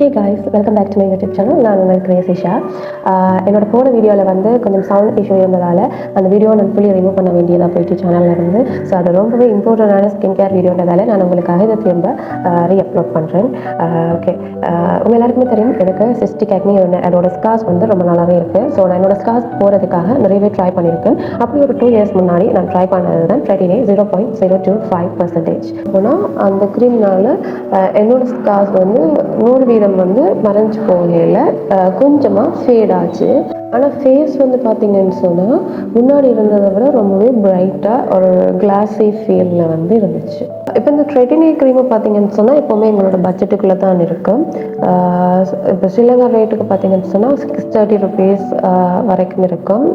Hey guys, welcome back to my YouTube channel. நான் உங்கள் கிரேசிஷா. என்னோட போன வீடியோவில் வந்து கொஞ்சம் சவுண்ட் இஷ்யூ இருந்ததால் அந்த வீடியோ நான் ஃபுல்லி ரிமூவ் பண்ண வேண்டியதாக போயிட்டு சேனலில் இருந்து. ஸோ அது ரொம்பவே இம்பார்ட்டண்டான ஸ்கின் கேர் வீடியோன்றதால நான் உங்களுக்காக இதை திரும்ப ரீஅப்லோட் பண்ணுறேன். ஓகே, உங்கள் எல்லாருக்குமே தெரியும் எனக்கு சிஸ்டிக் ஆக்னி அதோட ஸ்கார்ஸ் வந்து ரொம்ப நல்லாவே இருக்குது. ஸோ நான் என்னோட ஸ்கார்ஸ் போகிறதுக்காக நிறையவே ட்ரை பண்ணியிருக்கேன். அப்படி ஒரு 2 years முன்னாடி நான் ட்ரை பண்ணது தான் ட்ரெட்டினே 0.025%. ஆனால் அந்த க்ரீம்னால் என்னோட ஸ்கார்ஸ் வந்து 100% வந்து மறைஞ்சு போகல, கொஞ்சமாக ஃபேட் ஆச்சு. ஆனால் ஃபேஸ் வந்து பார்த்தீங்கன்னு சொன்னால் முன்னாடி இருந்ததை விட ரொம்பவே பிரைட்டாக ஒரு கிளாஸி ஃபீலில் வந்து இருந்துச்சு. இப்போ இந்த ட்ரெட்டினே க்ரீமை பார்த்தீங்கன்னு சொன்னால் எப்போவுமே எங்களோட பட்ஜெட்டுக்குள்ளே தான் இருக்கும். இப்போ ஸ்ரீலங்கா ரேட்டுக்கு பார்த்தீங்கன்னு சொன்னால் 630 rupees வரைக்கும் இருக்கும்.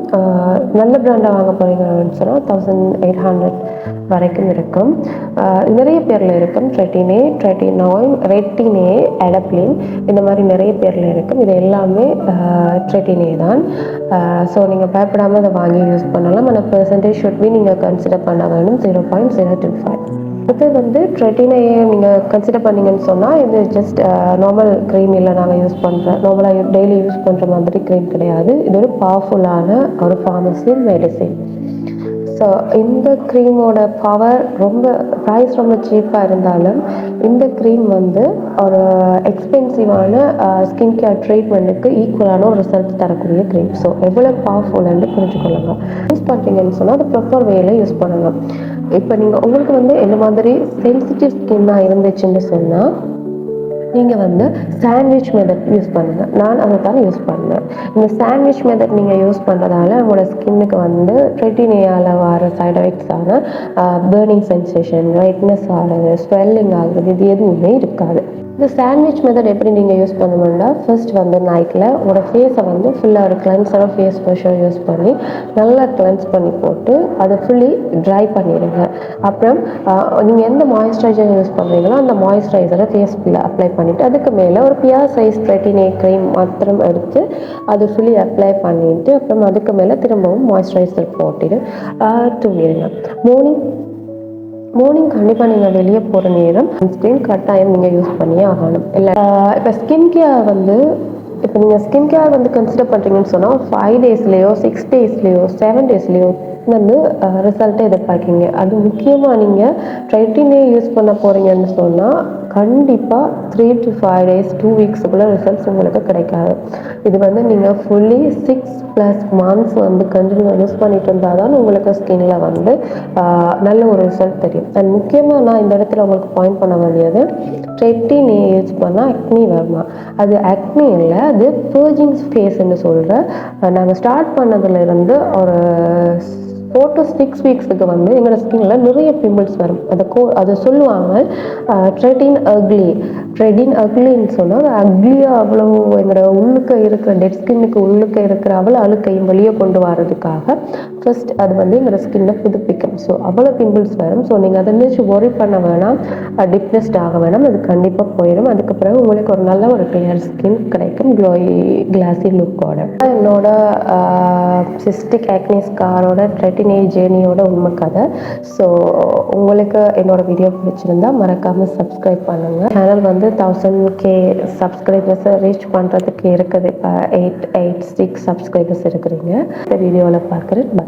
நல்ல பிராண்டாக வாங்க போகிறீங்கன்னு சொன்னால் 1800 வரைக்கும் இருக்கும். நிறைய பேரில் இருக்கும் ட்ரெட்டினே, ட்ரெட்டினாய், ரெட்டினே, எடப்ளின், இந்த மாதிரி நிறைய பேரில் இருக்கும். இது எல்லாமே ட்ரெட்டினே தான். ஸோ நீங்கள் பயப்படாமல் அதை வாங்கி யூஸ் பண்ணலாம். ஆனால் பெர்சன்டேஜ் ஷுட் பி நீங்கள் கன்சிடர் பண்ண வேணும் 0.025. அடுத்து வந்து ட்ரெட்டினையே நீங்கள் கன்சிடர் பண்ணிங்கன்னு சொன்னால் இது ஜஸ்ட் நார்மல் க்ரீம் இல்லை, நாங்கள் யூஸ் பண்ணுற நார்மலாக டெய்லி யூஸ் பண்ணுற மாதிரி க்ரீம் கிடையாது. இது ஒரு பவர்ஃபுல்லான ஒரு ஃபார்மசி மெடிசின். ஸோ இந்த க்ரீமோட பவர் ப்ரைஸ் ரொம்ப சீப்பாக இருந்தாலும் இந்த க்ரீம் வந்து ஒரு எக்ஸ்பென்சிவான ஸ்கின் கேர் ட்ரீட்மெண்ட்டுக்கு ஈக்குவலான ஒரு ரிசல்ட் தரக்கூடிய க்ரீம். ஸோ எவ்வளோ பவர்ஃபுல்லுன்னு புரிஞ்சுக்கொள்ளுங்க. யூஸ் பண்ணுறீங்கன்னு சொன்னால் அது ப்ராப்பர் வேயில் யூஸ் பண்ணுங்கள். இப்போ நீங்கள் உங்களுக்கு வந்து என்ன மாதிரி சென்சிட்டிவ் ஸ்கின்னாக இருந்துச்சுன்னு சொன்னால் நீங்கள் வந்து சாண்ட்விச் மெத்தட் யூஸ் பண்ணுங்கள். நான் அதை தான் யூஸ் பண்ணேன். இந்த சாண்ட்விச் மெத்தட் நீங்கள் யூஸ் பண்ணுறதால உங்களோட ஸ்கின்னுக்கு வந்து ட்ரெட்டினேயால் வர சைட் எஃபெக்ட்ஸான பேர்னிங் சென்சேஷன், ரெட்னஸ் ஆகுது, ஸ்வெல்லிங் ஆகுது, இது எதுவுமே இருக்காது. இந்த சாண்ட்விச் மெத்தட் எப்படி நீங்கள் யூஸ் பண்ணணும்னா, ஃபர்ஸ்ட் வந்து நைட்டில் உங்களோட ஃபேஸை வந்து ஃபுல்லாக ஒரு கிளென்சராக ஃபேஸ் வாஷர் யூஸ் பண்ணி நல்லா கிளென்ஸ் பண்ணி போட்டு அதை ஃபுல்லி ட்ரை பண்ணிடுங்க. அப்புறம் நீங்கள் எந்த மாய்ஸ்சரைசர் யூஸ் பண்ணுறீங்களோ அந்த மாய்ஸ்சரைசரை ஃபேஸ் ஃபுல்லாக அப்ளை பண்ணிவிட்டு அதுக்கு மேலே ஒரு பியர் சைஸ் ட்ரெட்டினே க்ரீம் மாத்திரம் எடுத்து அது ஃபுல்லி அப்ளை பண்ணிவிட்டு அப்புறம் அதுக்கு மேலே திரும்பவும் மாய்ஸ்சரைசர் போட்டுட்டு தூங்கிடுங்க. மார்னிங் கண்டிப்பாக நீங்கள் வெளியே போகிற நேரம் சன்ஸ்க்ரீன் கட்டாயம் நீங்கள் யூஸ் பண்ணியே ஆகணும். இல்லை இப்போ ஸ்கின் கேர் வந்து கன்சிடர் பண்ணுறீங்கன்னு சொன்னால் 5 daysலேயோ 6 daysலேயோ 7 daysலேயோ வந்து ரிசல்ட்டை எதிர்பார்க்கிங்க. அது முக்கியமாக நீங்கள் ட்ரெட்டினே யூஸ் பண்ண போகிறீங்கன்னு சொன்னால் கண்டிப்பாக 3 to 5 days 2 weeksக்குள்ளே ரிசல்ட்ஸ் உங்களுக்கு கிடைக்காது. இது வந்து நீங்கள் ஃபுல்லி 6+ months வந்து கண்டினியூ யூஸ் பண்ணிட்டு இருந்தால் தான் உங்களுக்கு ஸ்கின்ல வந்து நல்ல ஒரு ரிசல்ட் தெரியும். அண்ட் முக்கியமாக நான் இந்த இடத்துல உங்களுக்கு பாயிண்ட் பண்ண வேண்டியது, ட்ரெட்டினே யூஸ் பண்ணால் அக்னி வருமா? அது அக்னி இல்லை, அது பர்ஜிங் ஃபேஸ்ன்னு சொல்கிறேன். நாங்கள் ஸ்டார்ட் பண்ணதுலேருந்து ஒரு 4 to 6 weeksக்கு வந்து எங்களோட ஸ்கின்ல நிறைய பிம்பிள்ஸ் வரும். அதை சொல்லுவாங்க ட்ரெட்டின் அக்லின்னு சொன்னால் அக்லியாக அவ்வளோ எங்களோட உள்ளுக்க இருக்கிற டெட் ஸ்கின்னுக்கு உள்ளுக்க இருக்கிற அவ்வளோ அழுக்கையும் வெளியே கொண்டு வர்றதுக்காக ஃபர்ஸ்ட் அது வந்து எங்களோட ஸ்கின்னை புதுப்பிக்கும். ஸோ அவ்வளோ பிம்பிள்ஸ் வரும். ஸோ நீங்கள் அதை நினச்சி ஒரி பண்ண வேணாம், டிப்ரெஸ்ட் ஆக வேணாம். அது கண்டிப்பாக போயிடும். அதுக்கு பிறகு உங்களுக்கு ஒரு நல்ல ஒரு கிளியர் ஸ்கின் கிடைக்கும், கிளாஸி லுக்கோட. என்னோட சிஸ்டிக் ஆக்னி ஸ்காரோட ட்ரெட்டினே ஜேர்னியோட உண்மை கதை. ஸோ உங்களுக்கு என்னோட வீடியோ பிடிச்சிருந்தா மறக்காமல் சப்ஸ்கிரைப் பண்ணுங்கள். சேனல் வந்து 1000K சப்ஸ்கிரைபர்ஸை ரீச் பண்ணுறதுக்கு இருக்குது. இப்போ 886 சப்ஸ்கிரைபர்ஸ் இருக்கிறீங்க. இந்த வீடியோவில் பார்க்குறேன். பை.